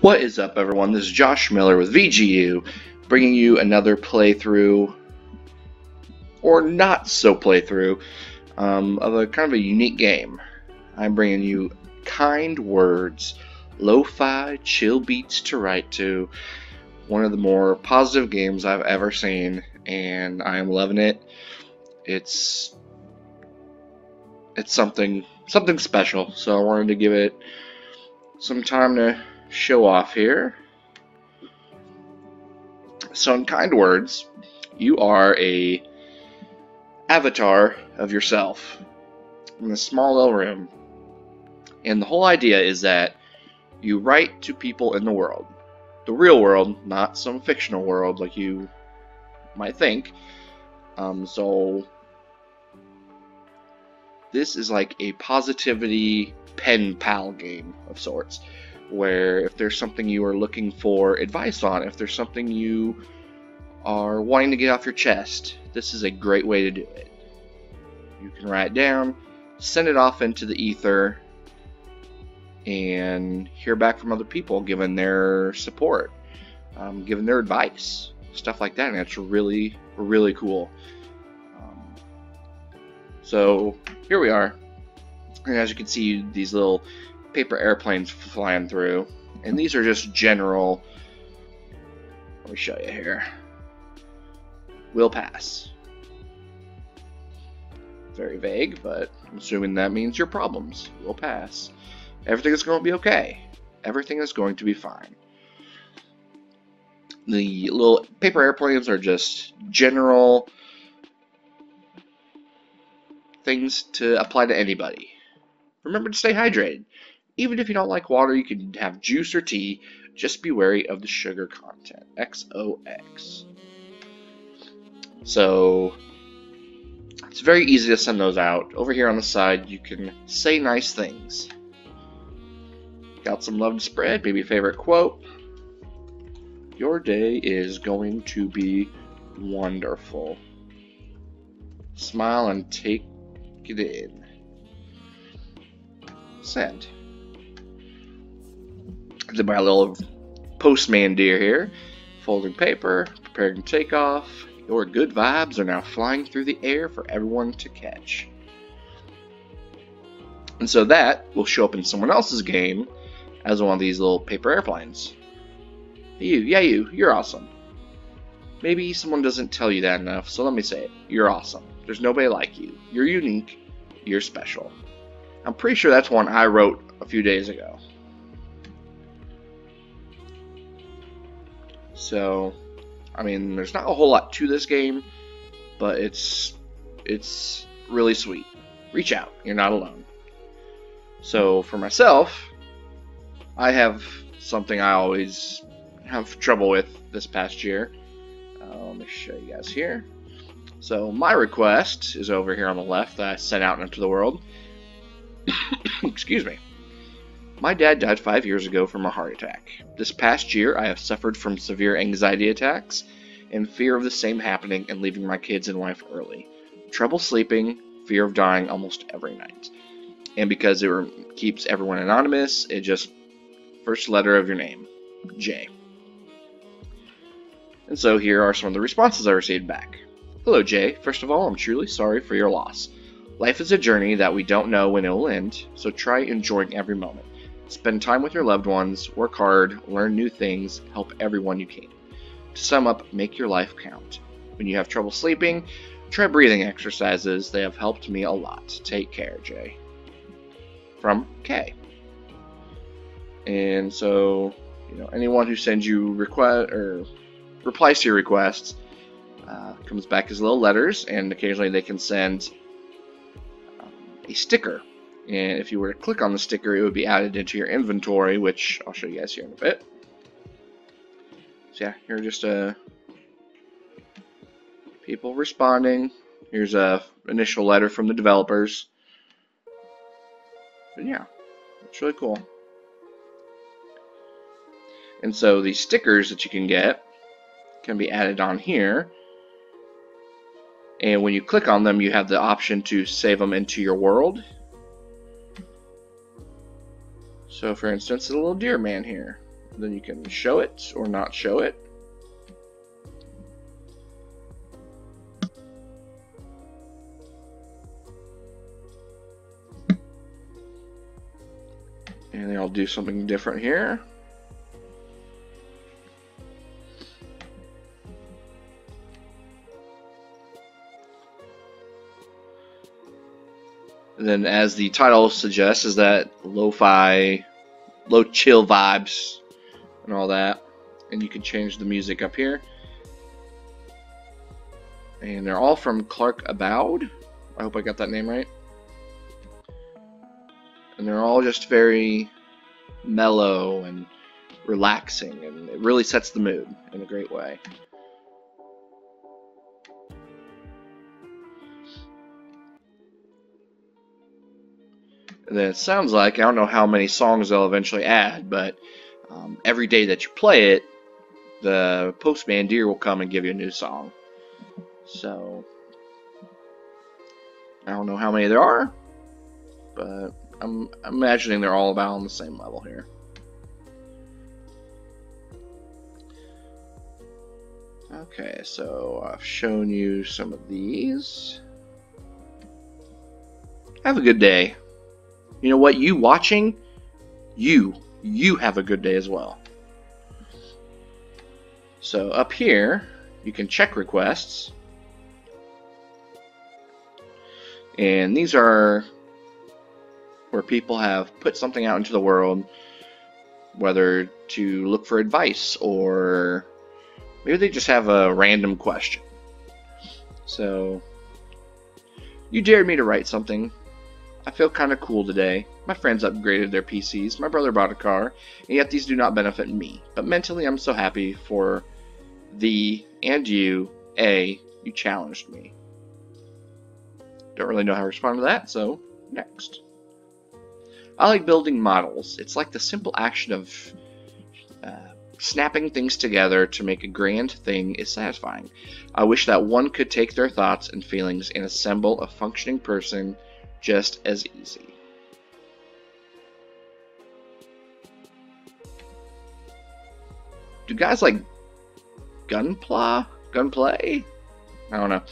What is up, everyone? This is Josh Miller with VGU, bringing you another playthrough, or not so playthrough, of a kind of a unique game. I'm bringing you Kind Words, lo-fi chill beats to write to. One of the more positive games I've ever seen, and I am loving it. It's something special, so I wanted to give it some time to show off here. So in Kind Words, you are a avatar of yourself in a small little room, and the whole idea is that you write to people in the world, the real world, not some fictional world like you might think. So this is like a positivity pen pal game of sorts, where if there's something you are looking for advice on, if there's something you are wanting to get off your chest, this is a great way to do it. You can write it down, send it off into the ether, and hear back from other people giving their support, giving their advice, stuff like that, and it's really, really cool. So here we are, and as you can see, these little paper airplanes flying through, and these are just general. Let me show you here. Will pass. Very vague, but I'm assuming that means your problems will pass. Everything is going to be okay. Everything is going to be fine. The little paper airplanes are just general things to apply to anybody. Remember to stay hydrated. Even if you don't like water, you can have juice or tea. Just be wary of the sugar content. XOX. So it's very easy to send those out. Over here on the side, you can say nice things. Got some love to spread? Maybe a favorite quote. Your day is going to be wonderful. Smile and take it in. Send. Did my little postman deer here, folding paper, preparing to take off. Your good vibes are now flying through the air for everyone to catch. And so that will show up in someone else's game as one of these little paper airplanes. Hey you, yeah you're awesome. Maybe someone doesn't tell you that enough, so let me say it. You're awesome. There's nobody like you. You're unique. You're special. I'm pretty sure that's one I wrote a few days ago. So, I mean, there's not a whole lot to this game, but it's really sweet. Reach out. You're not alone. So, for myself, I have something I always have trouble with this past year. Let me show you guys here. So, my request is over here on the left that I sent out into the world. Excuse me. My dad died 5 years ago from a heart attack. This past year, I have suffered from severe anxiety attacks and fear of the same happening and leaving my kids and wife early. Trouble sleeping, fear of dying almost every night. And because it keeps everyone anonymous, it just first letter of your name, J. And so here are some of the responses I received back. Hello, Jay. First of all, I'm truly sorry for your loss. Life is a journey that we don't know when it will end, so try enjoying every moment. Spend time with your loved ones, work hard, learn new things, help everyone you can. To sum up, make your life count. When you have trouble sleeping, try breathing exercises. They have helped me a lot. Take care, Jay. From K. And so, anyone who sends you request or replies to your requests comes back as little letters, and occasionally they can send a sticker. And if you were to click on the sticker, it would be added into your inventory, which I'll show you guys here in a bit. So yeah, here are just people responding. Here's a initial letter from the developers. But yeah, it's really cool. And so these stickers that you can get can be added on here. And when you click on them, you have the option to save them into your world. So for instance, the little deer man here. then you can show it or not show it. And then I'll do something different here. And then, as the title suggests, is that lo-fi, low chill vibes and all that. And you can change the music up here. And they're all from Clark Aboud. I hope I got that name right. And they're all just very mellow and relaxing, and it really sets the mood in a great way. And then it sounds like, I don't know how many songs they'll eventually add, but every day that you play it, the postman deer will come and give you a new song. So, I don't know how many there are, but I'm imagining they're all about on the same level here. Okay, so I've shown you some of these. Have a good day. You know what? You watching, you have a good day as well. So up here, you can check requests. And these are where people have put something out into the world, whether to look for advice or maybe they just have a random question. So, you dared me to write something. I feel kind of cool today. My friends upgraded their PCs, my brother bought a car, and yet these do not benefit me. But mentally I'm so happy for thee and you. You challenged me. Don't really know how to respond to that, so next. I like building models. It's like the simple action of snapping things together to make a grand thing is satisfying. I wish that one could take their thoughts and feelings and assemble a functioning person just as easy. Do guys like gunplay? I don't know.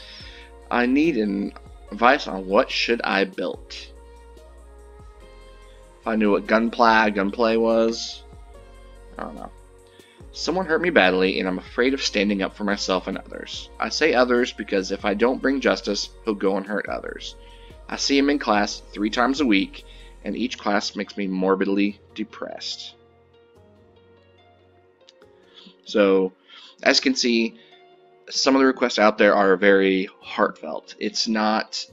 I need an advice on what should I build. If I knew what gunplay was, I don't know. Someone hurt me badly, and I'm afraid of standing up for myself and others. I say others because if I don't bring justice, he'll go and hurt others. I see him in class 3 times a week, and each class makes me morbidly depressed. So, as you can see, some of the requests out there are very heartfelt. It's not,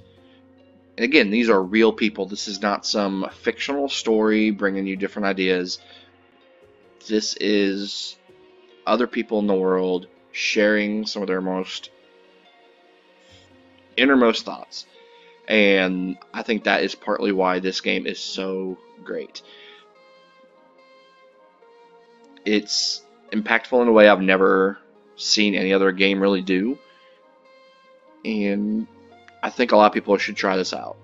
and again, these are real people. This is not some fictional story bringing you different ideas. This is other people in the world sharing some of their most innermost thoughts. And I think that is partly why this game is so great. It's impactful in a way I've never seen any other game really do. And I think a lot of people should try this out.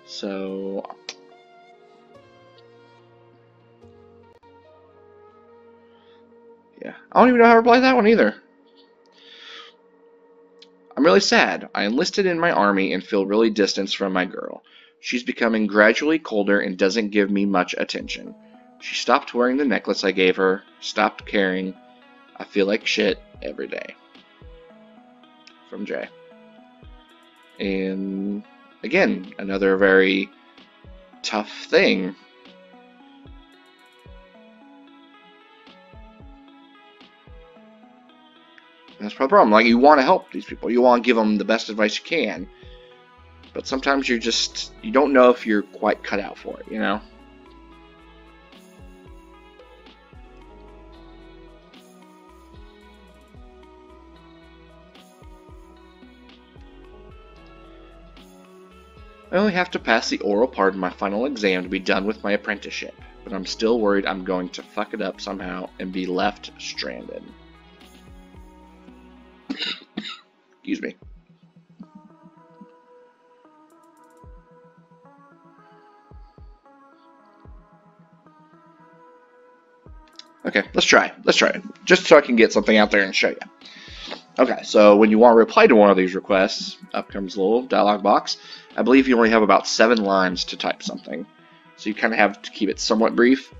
So, yeah, I don't even know how to play that one either. I'm really sad. I enlisted in my army and feel really distanced from my girl. She's becoming gradually colder and doesn't give me much attention. She stopped wearing the necklace I gave her, stopped caring. I feel like shit every day. From Jay. And again, another very tough thing. That's the problem. Like, you want to help these people. You want to give them the best advice you can. But sometimes you don't know if you're quite cut out for it, you know? I only have to pass the oral part of my final exam to be done with my apprenticeship, but I'm still worried I'm going to fuck it up somehow and be left stranded. Excuse me. Okay, let's try. Let's try it. Just so I can get something out there and show you. Okay, so when you want to reply to one of these requests, up comes a little dialog box. I believe you only have about 7 lines to type something. So you kind of have to keep it somewhat brief.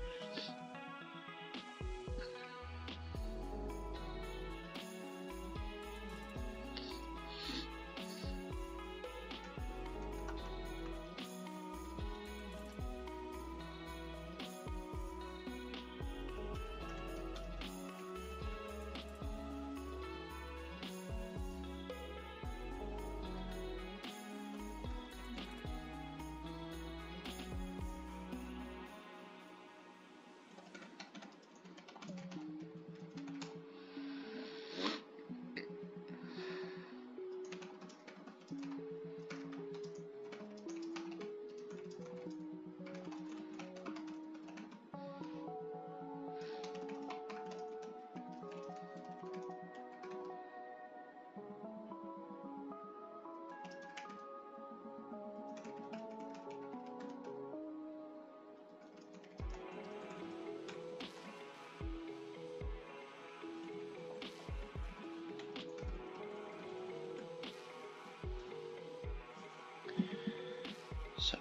So,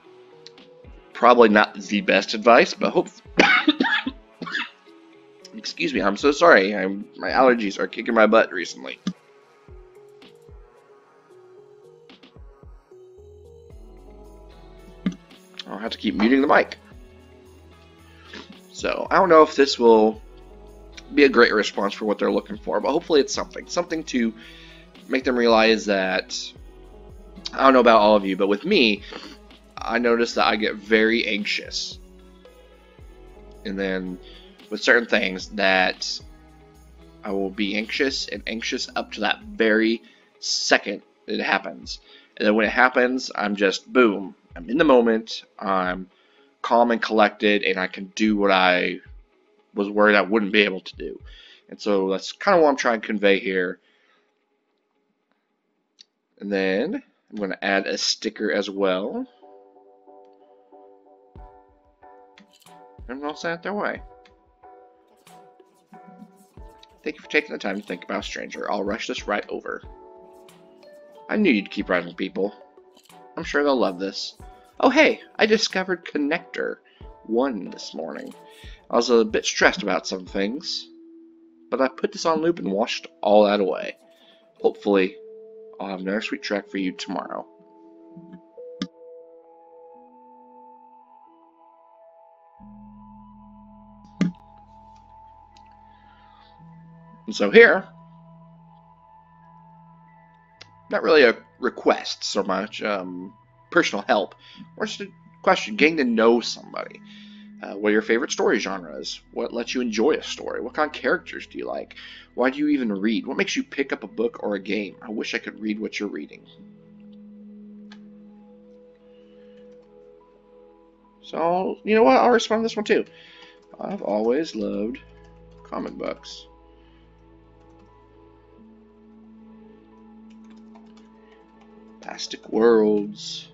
probably not the best advice, but hope. Excuse me, I'm so sorry. My allergies are kicking my butt recently. I'll have to keep muting the mic. So, I don't know if this will be a great response for what they're looking for, but hopefully it's something to make them realize that, I don't know about all of you, but with me, I notice that I get very anxious. And then with certain things that I will be anxious and anxious up to that very second it happens. And then when it happens, I'm just, boom, I'm in the moment, I'm calm and collected, and I can do what I was worried I wouldn't be able to do. And so that's kind of what I'm trying to convey here. And then I'm going to add a sticker as well. And I'll send it their way. Thank you for taking the time to think about a stranger. I'll rush this right over. I knew you'd keep writing people. I'm sure they'll love this. Oh hey, I discovered Connector 1 this morning. I was a bit stressed about some things, but I put this on loop and washed all that away. Hopefully, I'll have another sweet track for you tomorrow. And so here, not really a request so much, personal help, or just a question, getting to know somebody. What are your favorite story genres? What lets you enjoy a story? What kind of characters do you like? Why do you even read? What makes you pick up a book or a game? I wish I could read what you're reading. So, you know what? I'll respond to this one too. I've always loved comic books. Fantastic Worlds.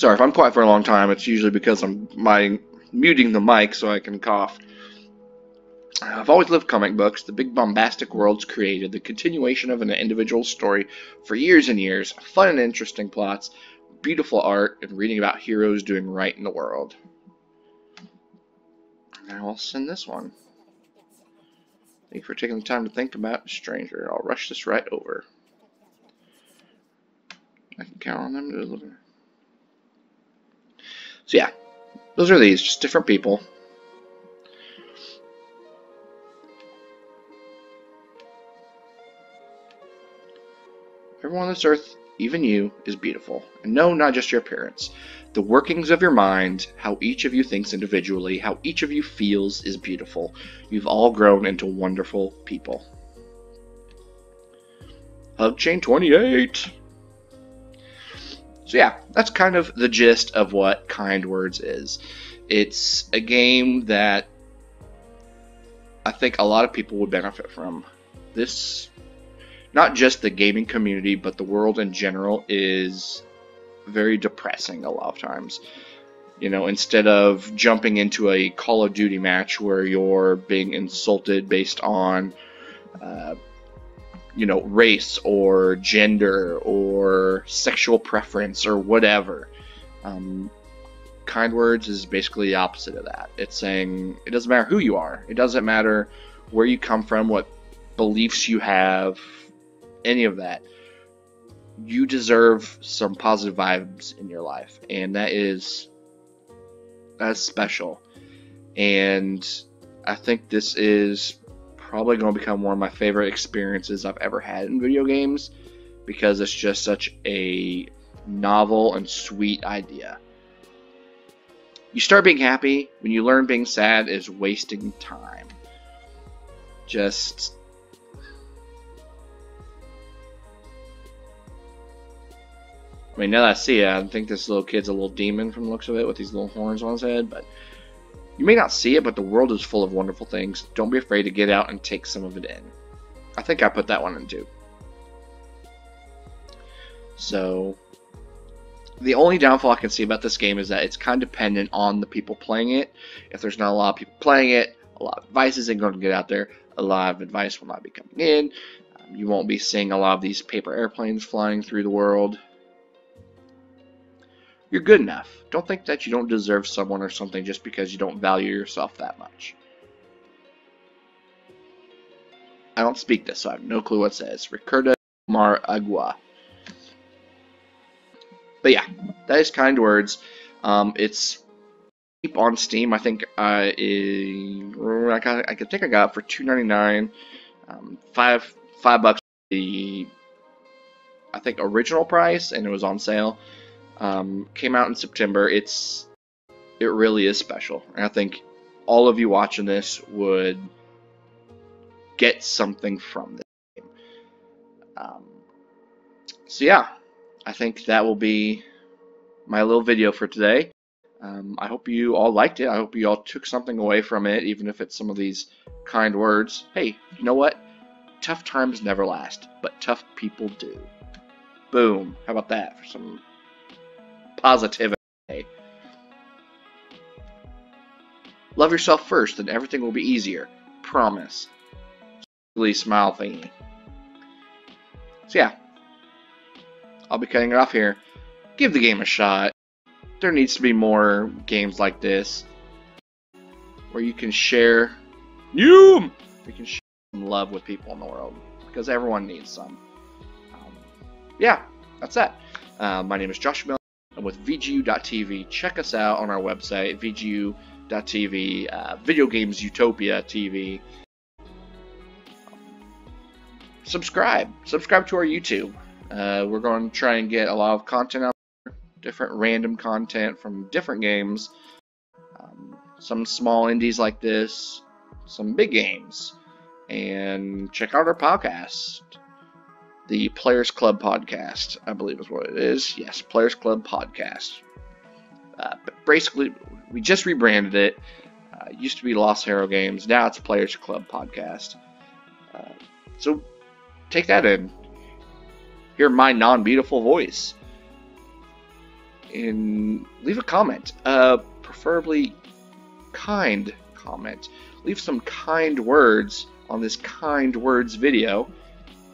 Sorry if I'm quiet for a long time. It's usually because I'm muting the mic so I can cough. I've always loved comic books. The big bombastic worlds created, the continuation of an individual story for years and years, fun and interesting plots, beautiful art, and reading about heroes doing right in the world. And I'll send this one. Thank you for taking the time to think about Stranger. I'll rush this right over. I can count on them to deliver. So yeah, those are these, just different people. Everyone on this earth, even you, is beautiful. And no, not just your appearance. The workings of your mind, how each of you thinks individually, how each of you feels is beautiful. You've all grown into wonderful people. Hug Chain 28! So yeah, that's kind of the gist of what Kind Words is. It's a game that I think a lot of people would benefit from. This, not just the gaming community, but the world in general, is very depressing a lot of times. You know, instead of jumping into a Call of Duty match where you're being insulted based on you know, race or gender or sexual preference or whatever. Kind Words is basically the opposite of that. It's saying it doesn't matter who you are. It doesn't matter where you come from, what beliefs you have, any of that. You deserve some positive vibes in your life, and that's special. And I think this is probably going to become one of my favorite experiences I've ever had in video games, because it's just such a novel and sweet idea. You start being happy when you learn being sad is wasting time. Just I mean, now that I see it, I think this little kid's a little demon from the looks of it with these little horns on his head, but you may not see it, but the world is full of wonderful things. Don't be afraid to get out and take some of it in. I think I put that one in too. So, the only downfall I can see about this game is that it's kind of dependent on the people playing it. If there's not a lot of people playing it, a lot of advice isn't going to get out there. A lot of advice will not be coming in. You won't be seeing a lot of these paper airplanes flying through the world. You're good enough. Don't think that you don't deserve someone or something just because you don't value yourself that much. I don't speak this, so I have no clue what it says. Recuerda Mar Agua. But yeah, that is Kind Words. It's cheap on Steam. I think I got it for $2.99. $5 the I think original price, and it was on sale. Came out in September. It really is special, and I think all of you watching this would get something from this game. So yeah, I think that will be my little video for today. I hope you all liked it. I hope you all took something away from it, even if it's some of these kind words. Hey, you know what? Tough times never last, but tough people do. Boom. How about that for some positivity? Love yourself first, and everything will be easier. Promise. Smile thingy. So yeah, I'll be cutting it off here. Give the game a shot. There needs to be more games like this where you can share some love with people in the world, because everyone needs some. Yeah, that's that. My name is Josh Miller. I'm with VGU.tv. Check us out on our website, VGU.tv, Video Games Utopia TV. Subscribe to our YouTube. We're going to try and get a lot of content out there, different random content from different games. Some small indies like this, some big games. And check out our podcast. The Players Club Podcast, I believe is what it is. Yes, Players Club Podcast. But basically, we just rebranded it. It used to be Lost Hero Games. Now it's Players Club Podcast. So take that in. Hear my non-beautiful voice. and leave a comment, preferably kind comment. Leave some kind words on this kind words video,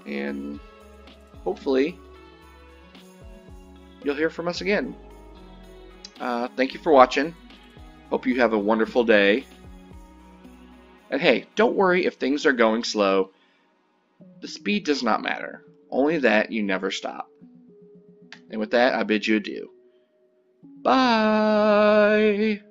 and hopefully you'll hear from us again. Thank you for watching. Hope you have a wonderful day. And hey, don't worry if things are going slow. The speed does not matter, only that you never stop. And with that, I bid you adieu. Bye!